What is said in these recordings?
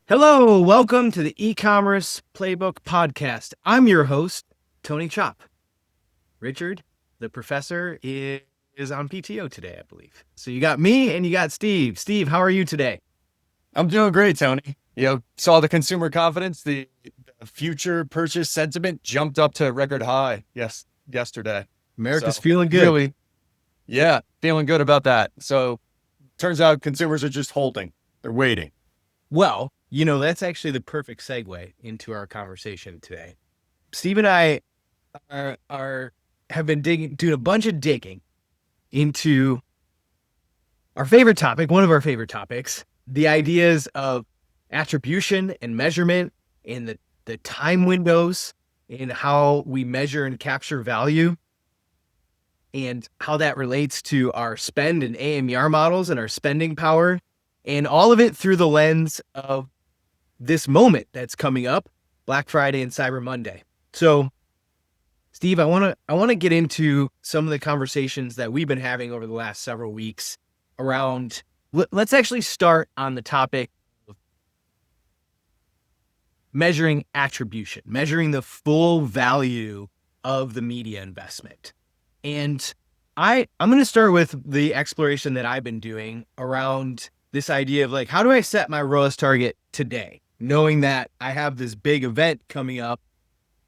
Hello, welcome to the e-commerce playbook podcast. I'm your host, Tony Chop. Richard, the professor, is on PTO today, I believe. So you got me and you got Steve. Steve, how are you today? I'm doing great, Tony. Saw the consumer confidence, the future purchase sentiment jumped up to a record high yesterday. America's So feeling good. really, feeling good about that. So turns out consumers are just holding. They're waiting. Well, that's actually the perfect segue into our conversation today. Steve and I have been doing a bunch of digging into our favorite topic, one of our favorite topics, the ideas of attribution and measurement and the time windows and how we measure and capture value and how that relates to our spend and AMER models and our spending power, and all of it through the lens of this moment that's coming up, Black Friday and Cyber Monday. So, Steve, I want to get into some of the conversations that we've been having over the last several weeks around. Let's actually start on the topic of measuring attribution, measuring the full value of the media investment. And I'm going to start with the exploration that I've been doing around this idea of how do I set my ROAS target today, knowing that I have this big event coming up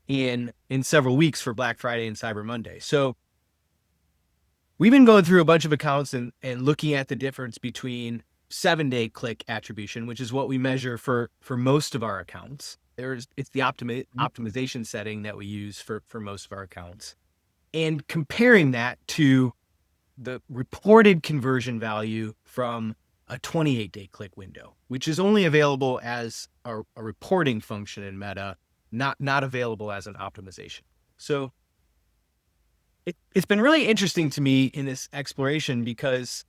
in several weeks for Black Friday and Cyber Monday. So we've been going through a bunch of accounts and looking at the difference between 7-day click attribution, which is what we measure for most of our accounts. It's the optimization setting that we use for most of our accounts, and comparing that to the reported conversion value from a 28-day click window, which is only available as a reporting function in Meta, not available as an optimization. So it's been really interesting to me in this exploration because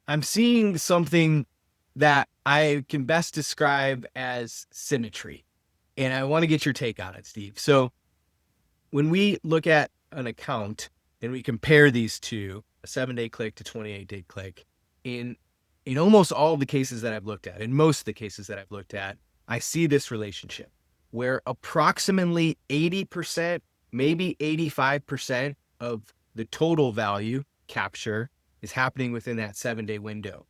I'm seeing something that I can best describe as symmetry. And I want to get your take on it, Steve. So when we look at an account and we compare these two, a 7-day click to 28-day click, in almost all of the cases that I've looked at, in most of the cases that I've looked at, I see this relationship where approximately 80%, maybe 85% of the total value capture is happening within that 7-day window.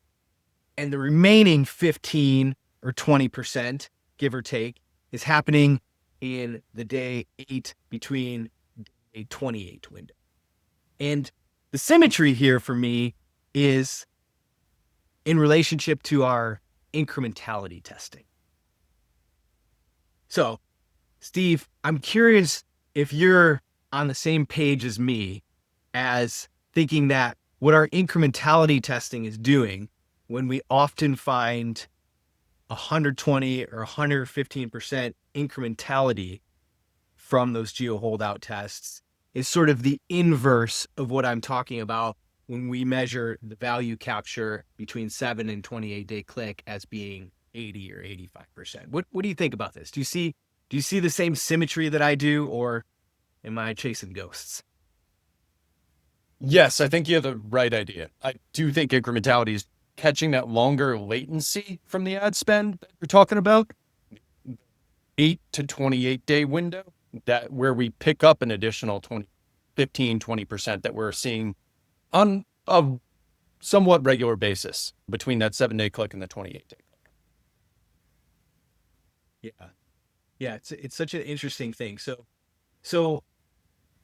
And the remaining 15 or 20%, give or take, is happening in the day 8 between a 28 window. And the symmetry here for me is in relationship to our incrementality testing. So, Steve, I'm curious if you're on the same page as me as thinking that what our incrementality testing is doing when we often find 120 or 115% incrementality from those geo holdout tests is sort of the inverse of what I'm talking about when we measure the value capture between 7 and 28-day click as being 80 or 85%. What do you think about this? Do you see the same symmetry that I do, or am I chasing ghosts? Yes, I think you have the right idea. I do think incrementality is catching that longer latency from the ad spend that you're talking about. 8 to 28-day window, that where we pick up an additional 20% that we're seeing on a somewhat regular basis between that 7-day click and the 28-day click. Yeah, it's such an interesting thing. So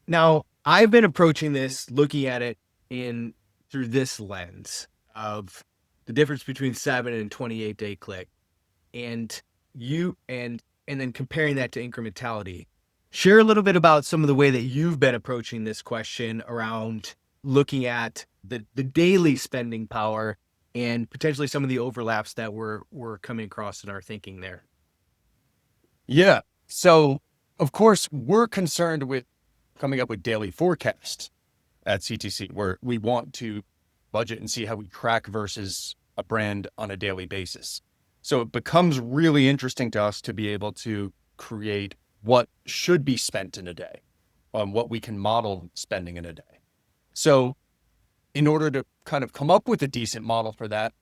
now I've been approaching this, looking at it through this lens of the difference between 7 and 28-day click, and then comparing that to incrementality. Share a little bit about some of the way that you've been approaching this question around looking at the daily spending power and potentially some of the overlaps that we're coming across in our thinking there. Yeah. So, of course, we're concerned with coming up with daily forecasts at CTC, where we want to budget and see how we track versus a brand on a daily basis. So it becomes really interesting to us to be able to create what should be spent in a day, what we can model spending in a day. So in order to kind of come up with a decent model for that,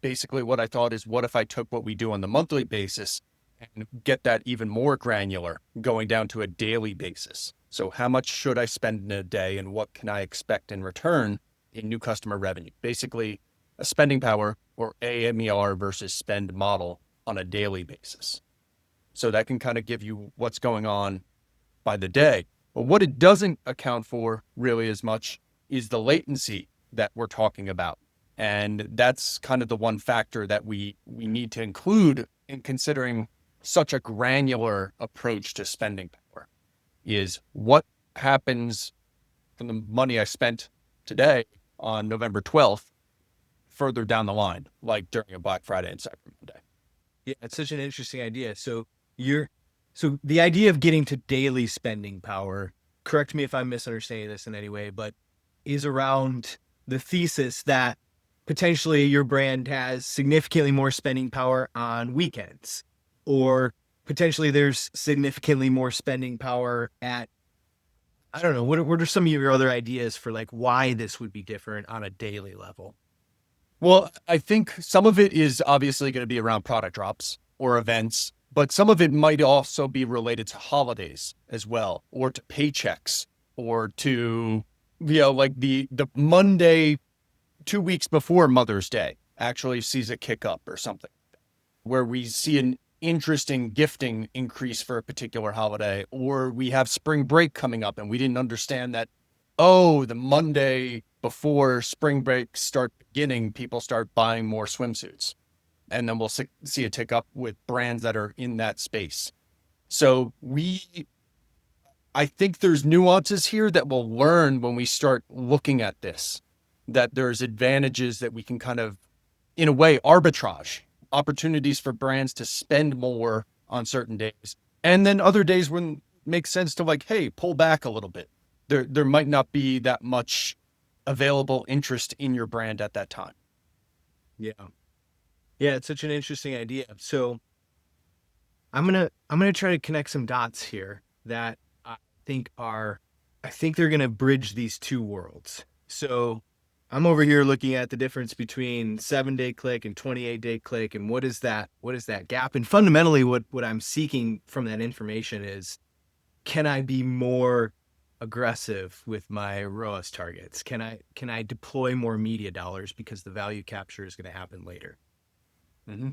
basically what I thought is, what if I took what we do on the monthly basis and get that even more granular, going down to a daily basis? So how much should I spend in a day, and what can I expect in return in new customer revenue? Basically, a spending power or AMER versus spend model on a daily basis. So that can kind of give you what's going on by the day. But what it doesn't account for really as much is the latency that we're talking about. And that's kind of the one factor that we need to include in considering such a granular approach to spending power, is what happens from the money I spent today on November 12th further down the line, like during a Black Friday and Cyber Monday. Yeah, it's such an interesting idea. So the idea of getting to daily spending power, correct me if I'm misunderstanding this in any way, but is around the thesis that potentially your brand has significantly more spending power on weekends, or potentially there's significantly more spending power at, I don't know, what are some of your other ideas for like why this would be different on a daily level? Well, I think some of it is obviously going to be around product drops or events, but some of it might also be related to holidays as well, or to paychecks, or to, like the Monday 2 weeks before Mother's Day actually sees a kick up or something, where we see an interesting gifting increase for a particular holiday, or we have spring break coming up and we didn't understand that, oh, the Monday before spring break start beginning, people start buying more swimsuits. And then we'll see a tick up with brands that are in that space. So I think there's nuances here that we'll learn when we start looking at this, that there's advantages that we can kind of, in a way, arbitrage, opportunities for brands to spend more on certain days. And then other days when it makes sense to like, hey, pull back a little bit. There might not be that much available interest in your brand at that time. Yeah. Yeah, it's such an interesting idea. So I'm gonna try to connect some dots here that I think they're gonna bridge these two worlds. So I'm over here looking at the difference between 7-day click and 28-day click, and what is that gap? And fundamentally what I'm seeking from that information is, can I be more aggressive with my ROAS targets? Can I deploy more media dollars because the value capture is going to happen later? Mm-hmm.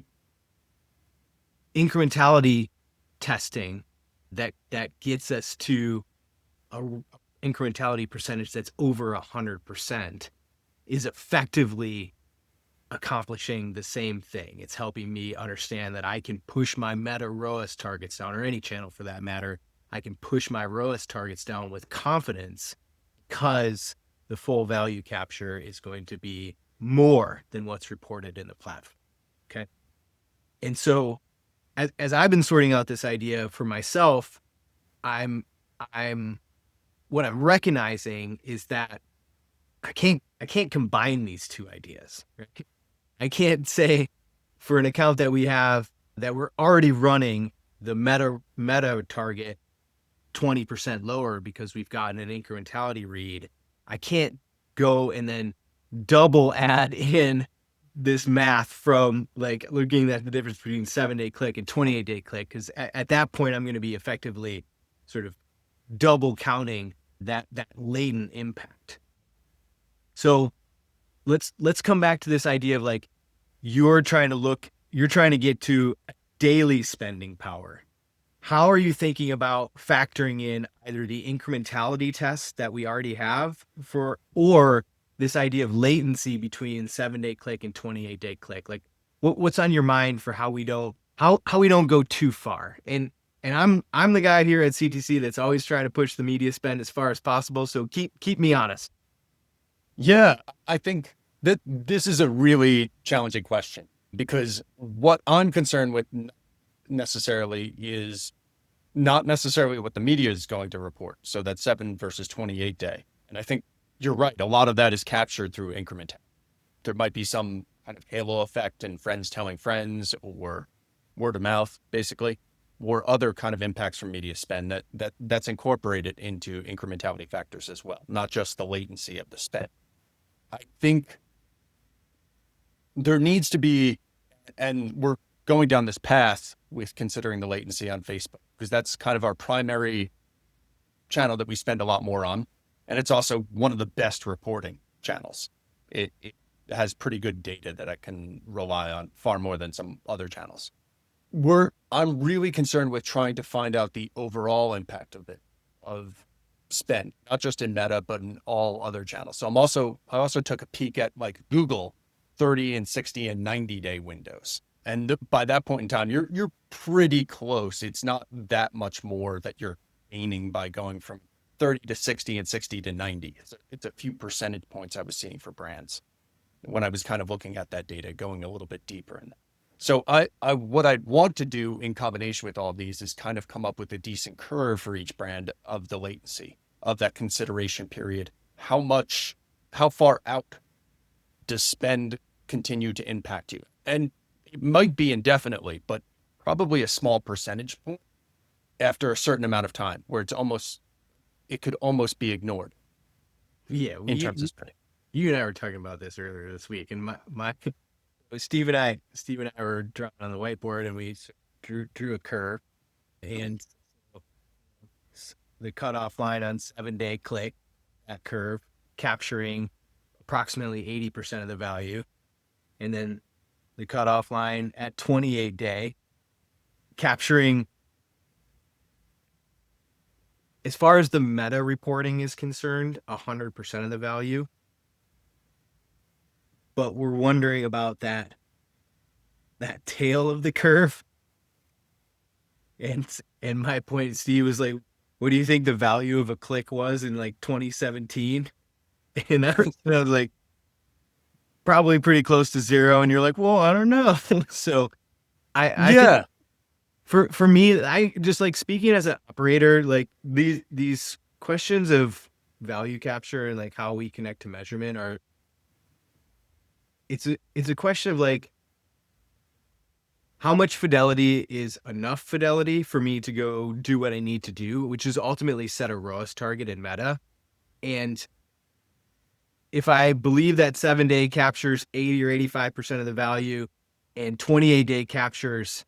Incrementality testing that gets us to a incrementality percentage that's over 100% is effectively accomplishing the same thing. It's helping me understand that I can push my meta ROAS targets down, or any channel for that matter. I can push my ROAS targets down with confidence because the full value capture is going to be more than what's reported in the platform. Okay. And so as I've been sorting out this idea for myself, I'm what I'm recognizing is that I can't combine these two ideas. Right? I can't say for an account that we have that we're already running the meta target 20% lower because we've gotten an incrementality read. I can't go and then double add in this math from like looking at the difference between 7-day click and 28-day click, because at that point I'm going to be effectively sort of double counting that latent impact. So let's come back to this idea of like, you're trying to get to daily spending power. How are you thinking about factoring in either the incrementality test that we already have or this idea of latency between 7-day click and 28-day click? Like what's on your mind for how we don't go too far? And I'm the guy here at CTC that's always trying to push the media spend as far as possible. So keep me honest. Yeah, I think that this is a really challenging question, because what I'm concerned with necessarily is not necessarily what the media is going to report. So that's 7 versus 28 day. And I think you're right. A lot of that is captured through incrementality. There might be some kind of halo effect and friends telling friends, or word of mouth, basically, or other kind of impacts from media spend that's incorporated into incrementality factors as well, not just the latency of the spend. I think there needs to be, and we're going down this path with considering the latency on Facebook, because that's kind of our primary channel that we spend a lot more on. And it's also one of the best reporting channels. It has pretty good data that I can rely on far more than some other channels. I'm really concerned with trying to find out the overall impact of spend, not just in Meta, but in all other channels. So I also took a peek at like Google 30 and 60 and 90-day windows. And by that point in time, you're pretty close. It's not that much more that you're gaining by going from 30 to 60 and 60 to 90. It's a few percentage points I was seeing for brands when I was kind of looking at that data, going a little bit deeper in that. So what I'd want to do in combination with all these is kind of come up with a decent curve for each brand of the latency of that consideration period. How far out does spend continue to impact you? And it might be indefinitely, but probably a small percentage point after a certain amount of time where it could almost be ignored. Yeah. In terms of spending. You and I were talking about this earlier this week, and Steve and I were drawing on the whiteboard, and we drew a curve, and the cutoff line on 7-day click, that curve capturing approximately 80% of the value, and then the cutoff line at 28-day capturing, as far as the Meta reporting is concerned, 100% of the value. But we're wondering about that tail of the curve. And my point, Steve, was like, what do you think the value of a click was in like 2017? And I was like, probably pretty close to zero. And you're like, well, I don't know. So I think for me, I just like speaking as an operator, like these questions of value capture and like how we connect to measurement it's a question of like, how much fidelity is enough fidelity for me to go do what I need to do, which is ultimately set a ROAS target in Meta. And if I believe that 7-day captures 80 or 85% of the value and 28-day captures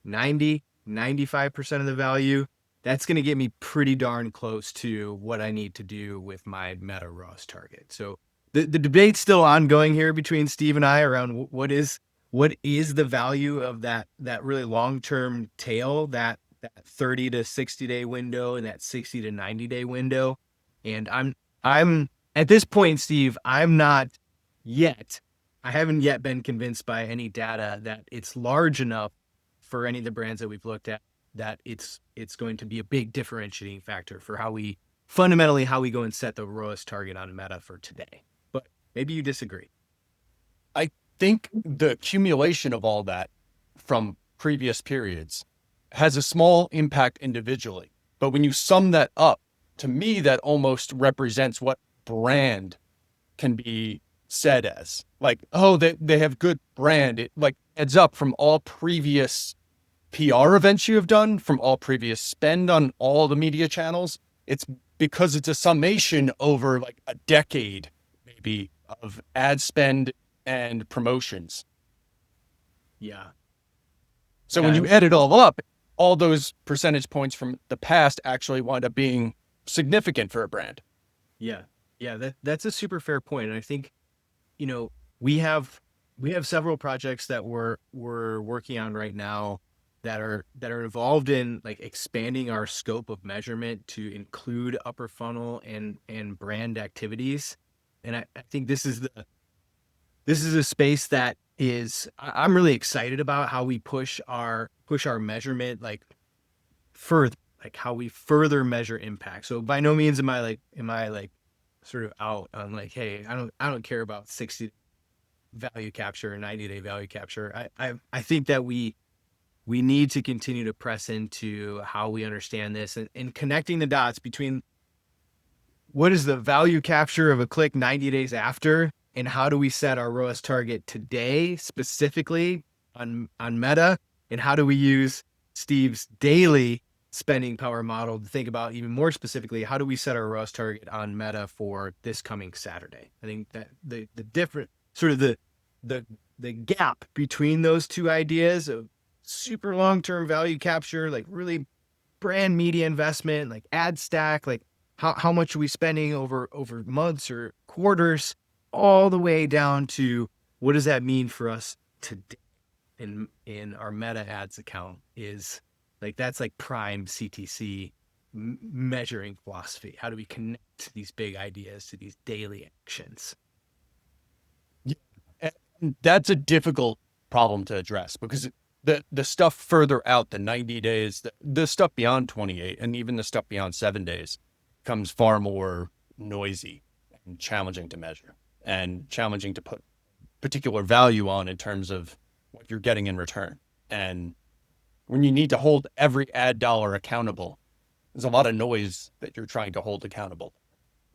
90, 95% of the value, that's going to get me pretty darn close to what I need to do with my Meta ROAS target. So the debate's still ongoing here between Steve and I around what is the value of that really long-term tail, that 30 to 60-day window and that 60 to 90-day window. And I'm at this point, Steve, I haven't yet been convinced by any data that it's large enough for any of the brands that we've looked at that it's going to be a big differentiating factor for how we go and set the ROAS target on Meta for today. But maybe you disagree. I think the accumulation of all that from previous periods has a small impact individually. But when you sum that up, to me, that almost represents what brand can be said as. Like, oh, they have good brand. It like adds up from all previous PR events you have done, from all previous spend on all the media channels. It's because it's a summation over like a decade, maybe, of ad spend and promotions. Yeah. So when you add it all up, all those percentage points from the past actually wind up being significant for a brand. Yeah. Yeah. That's a super fair point. And I think, we have several projects that we're working on right now that are involved in like expanding our scope of measurement to include upper funnel and brand activities. And I think this is a space that I'm really excited about how we push our measurement, like further, like how we further measure impact. So by no means am I like sort of out on like, hey, I don't care about 60 value capture or 90-day value capture. I think that we need to continue to press into how we understand this and connecting the dots between what is the value capture of a click 90 days after, and how do we set our ROAS target today, specifically on Meta, and how do we use Steve's daily spending power model to think about even more specifically, how do we set our ROAS target on Meta for this coming Saturday? I think that the different sort of the the gap between those two ideas of super long-term value capture, like really brand media investment, like ad stack, like how much are we spending over months or quarters, all the way down to what does that mean for us today in our Meta ads account, is like that's like prime CTC measuring philosophy. How do we connect these big ideas to these daily actions? Yeah. And that's a difficult problem to address because the stuff further out, the 90 days, the stuff beyond 28, and even the stuff beyond 7 days becomes far more noisy and challenging to measure and challenging to put particular value on in terms of what you're getting in return. And when you need to hold every ad dollar accountable, there's a lot of noise that you're trying to hold accountable.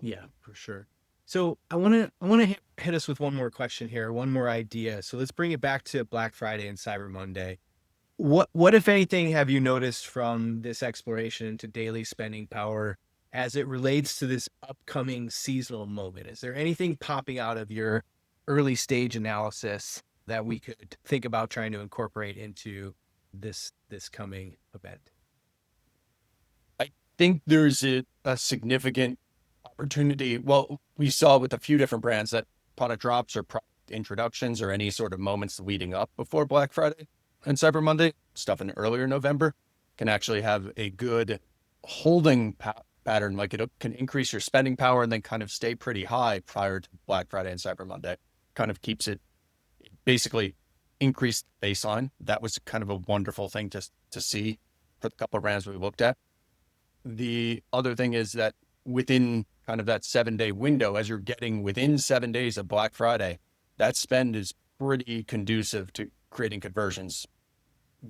Yeah, for sure. So I want to hit us with one more question here, one more idea. So let's bring it back to Black Friday and Cyber Monday. What if anything have you noticed from this exploration into daily spending power as it relates to this upcoming seasonal moment? Is there anything popping out of your early stage analysis that we could think about trying to incorporate into this coming event? I think there's a significant opportunity. Well, we saw with a few different brands that product drops or product introductions or any sort of moments leading up before Black Friday and Cyber Monday, stuff in earlier November, can actually have a good holding pattern. Like it can increase your spending power and then kind of stay pretty high prior to Black Friday and Cyber Monday. Kind of keeps it basically increased baseline. That was kind of a wonderful thing to see for the couple of brands we looked at. The other thing is that within kind of that 7-day window, as you're getting within 7 days of Black Friday, that spend is pretty conducive to creating conversions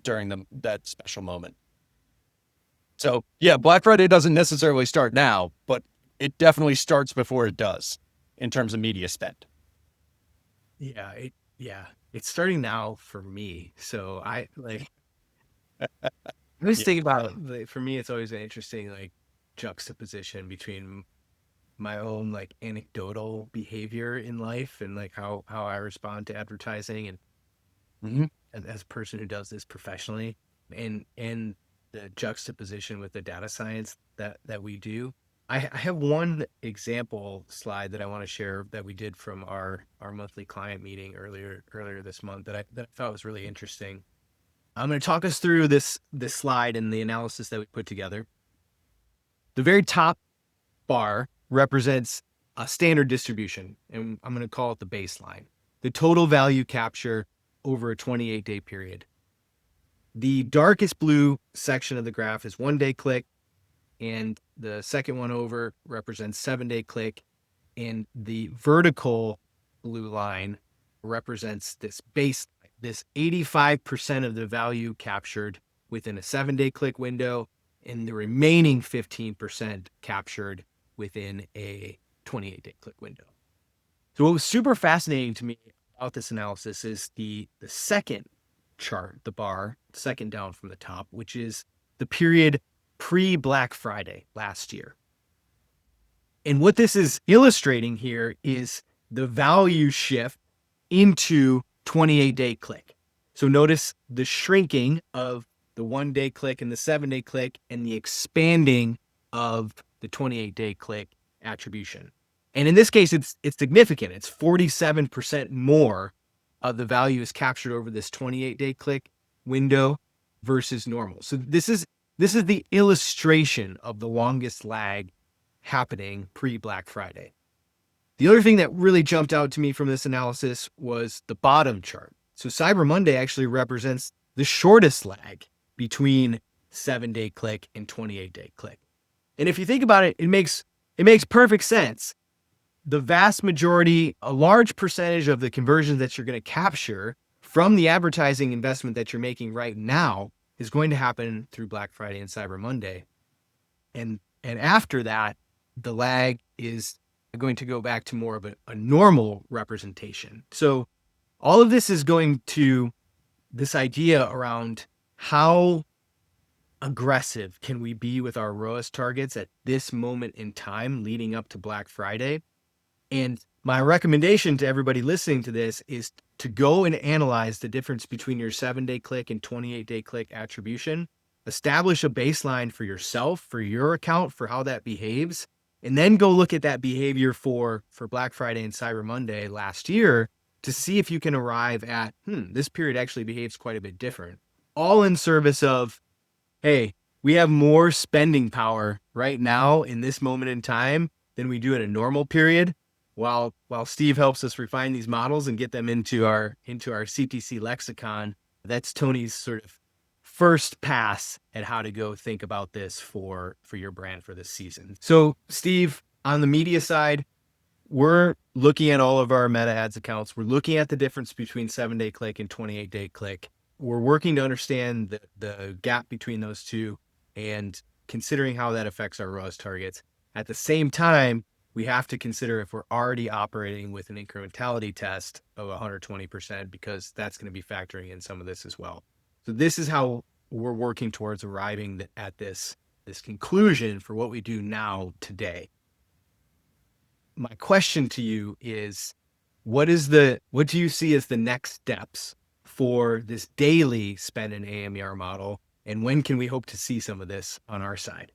during that special moment. So yeah, Black Friday doesn't necessarily start now, but it definitely starts before it does in terms of media spend. Yeah, it's starting now for me. So I was Yeah. thinking about, like, for me, it's always an interesting like juxtaposition between my own like anecdotal behavior in life and like how I respond to advertising Mhm. and as a person who does this professionally, and the juxtaposition with the data science that we do. I have one example slide that I want to share that we did from our monthly client meeting earlier this month that I thought was really interesting. I'm going to talk us through this slide and the analysis that we put together. The very top bar represents a standard distribution, and I'm going to call it the baseline. The total value capture over a 28-day period. The darkest blue section of the graph is 1-day click, and the second one over represents 7-day click, and the vertical blue line represents this baseline, this 85% of the value captured within a 7-day click window, and the remaining 15% captured within a 28-day click window. So what was super fascinating to me about this analysis is the second chart, the bar, second down from the top, which is the period pre-Black Friday last year. And what this is illustrating here is the value shift into 28-day click. So notice the shrinking of the 1-day click and the 7-day click and the expanding of the 28-day click attribution. And in this case, it's significant. It's 47% more of the value is captured over this 28-day click window versus normal. So this is the illustration of the longest lag happening pre-Black Friday. The other thing that really jumped out to me from this analysis was the bottom chart. So Cyber Monday actually represents the shortest lag between 7-day click and 28-day click. And if you think about it, it makes perfect sense. The vast majority, a large percentage of the conversions that you're going to capture from the advertising investment that you're making right now is going to happen through Black Friday and Cyber Monday. And after that, the lag is going to go back to more of a normal representation. So all of this is going to this idea around how aggressive can we be with our ROAS targets at this moment in time leading up to Black Friday. And my recommendation to everybody listening to this is to go and analyze the difference between your 7-day click and 28-day click attribution, establish a baseline for yourself, for your account, for how that behaves, and then go look at that behavior for Black Friday and Cyber Monday last year to see if you can arrive at, this period actually behaves quite a bit different. All in service of, hey, we have more spending power right now in this moment in time than we do in a normal period. While Steve helps us refine these models and get them into our CTC lexicon, that's Tony's sort of first pass at how to go think about this for your brand for this season. So Steve, on the media side, we're looking at all of our meta ads accounts. We're looking at the difference between 7-day click and 28-day click. We're working to understand the gap between those two and considering how that affects our ROAS targets. At the same time, we have to consider if we're already operating with an incrementality test of 120%, because that's going to be factoring in some of this as well. So this is how we're working towards arriving at this conclusion for what we do now today. My question to you is, what do you see as the next steps for this daily spend and AMER model? And when can we hope to see some of this on our side?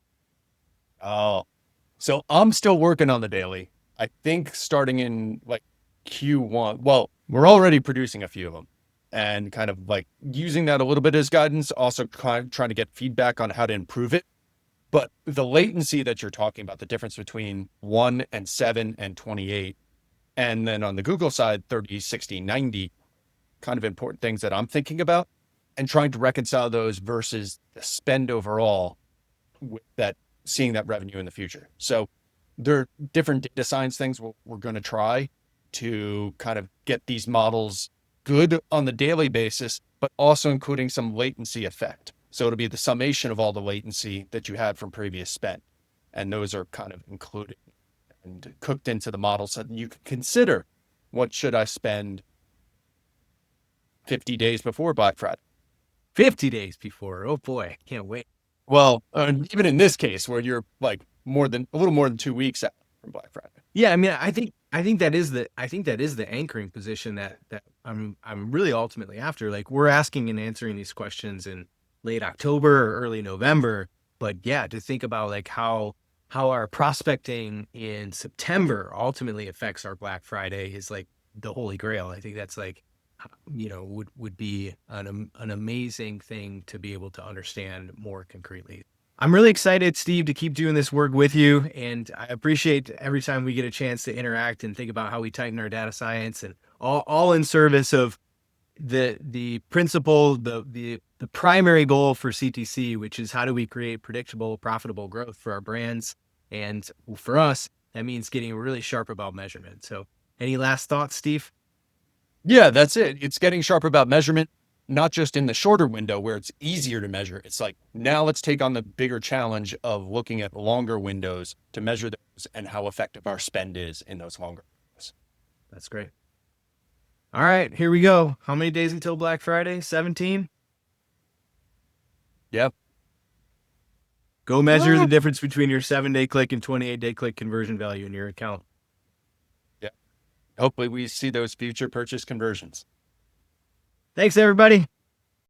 Oh, so I'm still working on the daily. I think starting in like Q1, well, we're already producing a few of them and kind of like using that a little bit as guidance, also trying to get feedback on how to improve it. But the latency that you're talking about, the difference between 1 and 7 and 28, and then on the Google side, 30, 60, 90, kind of important things that I'm thinking about and trying to reconcile those versus the spend overall with that, seeing that revenue in the future. So there are different data science things we're going to try to kind of get these models good on the daily basis, but also including some latency effect. So it'll be the summation of all the latency that you had from previous spend. And those are kind of included and cooked into the model so that you can consider, what should I spend 50 days before Black Friday? 50 days before. Oh boy, can't wait. Well, even in this case where you're like a little more than 2 weeks out from Black Friday. Yeah, I mean, I think that is the anchoring position that I'm really ultimately after. Like, we're asking and answering these questions in late October or early November, but yeah, to think about like how our prospecting in September ultimately affects our Black Friday is like the holy grail. I think that's like, would be an amazing thing to be able to understand more concretely. I'm really excited, Steve, to keep doing this work with you. And I appreciate every time we get a chance to interact and think about how we tighten our data science, and all in service of the principle, the primary goal for CTC, which is how do we create predictable, profitable growth for our brands. And for us, that means getting really sharp about measurement. So any last thoughts, Steve? Yeah, that's it. It's getting sharp about measurement, not just in the shorter window where it's easier to measure. It's like, now let's take on the bigger challenge of looking at longer windows to measure those and how effective our spend is in those longer windows. That's great. All right, here we go. How many days until Black Friday? 17? Yep. Go measure the difference between your 7-day click and 28-day click conversion value in your account. Hopefully we see those future purchase conversions. Thanks, everybody.